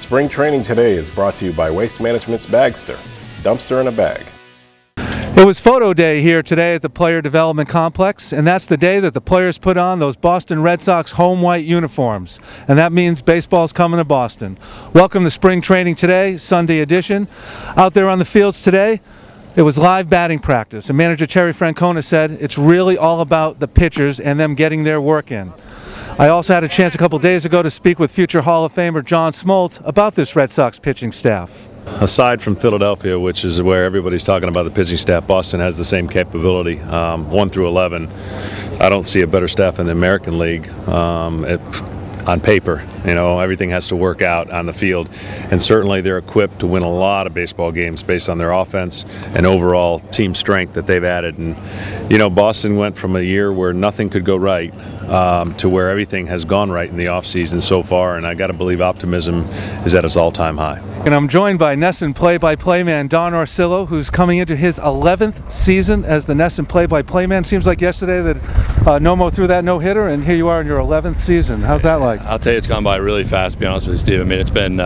Spring Training Today is brought to you by Waste Management's Bagster, dumpster in a bag. It was photo day here today at the Player Development Complex, and that's the day that the players put on those Boston Red Sox home white uniforms. And that means baseball's coming to Boston. Welcome to Spring Training Today, Sunday edition. Out there on the fields today, it was live batting practice, and manager Terry Francona said it's really all about the pitchers and them getting their work in. I also had a chance a couple days ago to speak with future Hall of Famer John Smoltz about this Red Sox pitching staff. Aside from Philadelphia, which is where everybody's talking about the pitching staff, Boston has the same capability, 1 through 11. I don't see a better staff in the American League on paper. You know, everything has to work out on the field, and certainly they're equipped to win a lot of baseball games based on their offense and overall team strength that they've added. And you know, Boston went from a year where nothing could go right to where everything has gone right in the offseason so far, and I got to believe optimism is at its all-time high. And I'm joined by NESN play-by-play man Don Orsillo, who's coming into his 11th season as the NESN play-by-play man. Seems like yesterday that Nomo threw that no-hitter, and here you are in your 11th season. How's that like? I'll tell you, it's gone by really fast, to be honest with you, Steve. I mean, it's been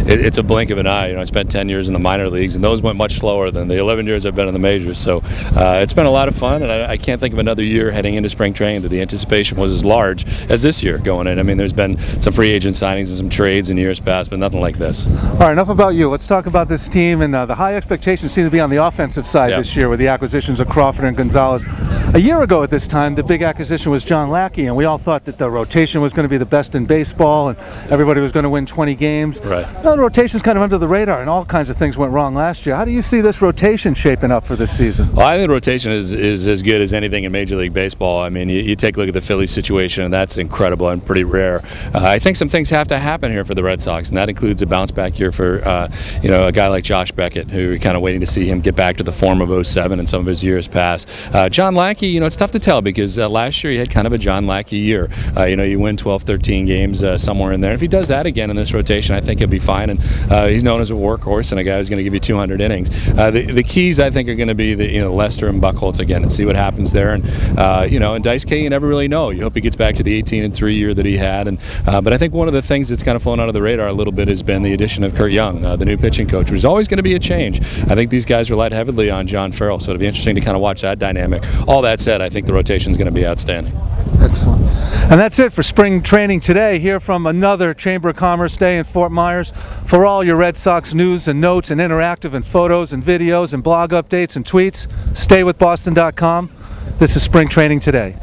it's a blink of an eye. You know, I spent 10 years in the minor leagues, and those went much slower than the 11 years I've been in the majors. So it's been a lot of fun, and I can't think of another year heading into spring training that the anticipation was as large as this year going in. I mean, there's been some free agent signings and some trades in years past, but nothing like this. All right, enough about you. Let's talk about this team, and the high expectations seem to be on the offensive side this year with the acquisitions of Crawford and Gonzalez. A year ago at this time, the big acquisition was John Lackey, and we all thought that the rotation was going to be the best in baseball, and everybody was going to win 20 games. Right. Now, the rotation's kind of under the radar, and all kinds of things went wrong last year. How do you see this rotation shaping up for this season? Well, I think the rotation is as good as anything in Major League Baseball. I mean, you take a look at the Phillies situation, and that's incredible and pretty rare. I think some things have to happen here for the Red Sox, and that includes a bounce-back year for you know, a guy like Josh Beckett, who you're kind of waiting to see him get back to the form of '07 and some of his years past. John Lackey, you know, it's tough to tell because last year he had kind of a John Lackey year. You know, you win 12, 13 games somewhere in there. If he does that again in this rotation, I think he'll be fine. And he's known as a workhorse and a guy who's going to give you 200 innings. The keys, I think, are going to be the Lester and Buchholz again, and see what happens there. And you know, and Dice K, you never really know. You hope he gets back to the 18-3 year that he had. And but I think one of the things that's kind of flown out of the radar a little bit has been the addition of Kurt Young, the new pitching coach, which is always going to be a change. I think these guys relied heavily on John Farrell, so it'll be interesting to kind of watch that dynamic. All that said, I think the rotation is going to be outstanding. Excellent. And that's it for spring training today, here from another Chamber of Commerce Day in Fort Myers. For all your Red Sox news and notes and interactive and photos and videos and blog updates and tweets, stay with Boston.com. This is Spring Training Today.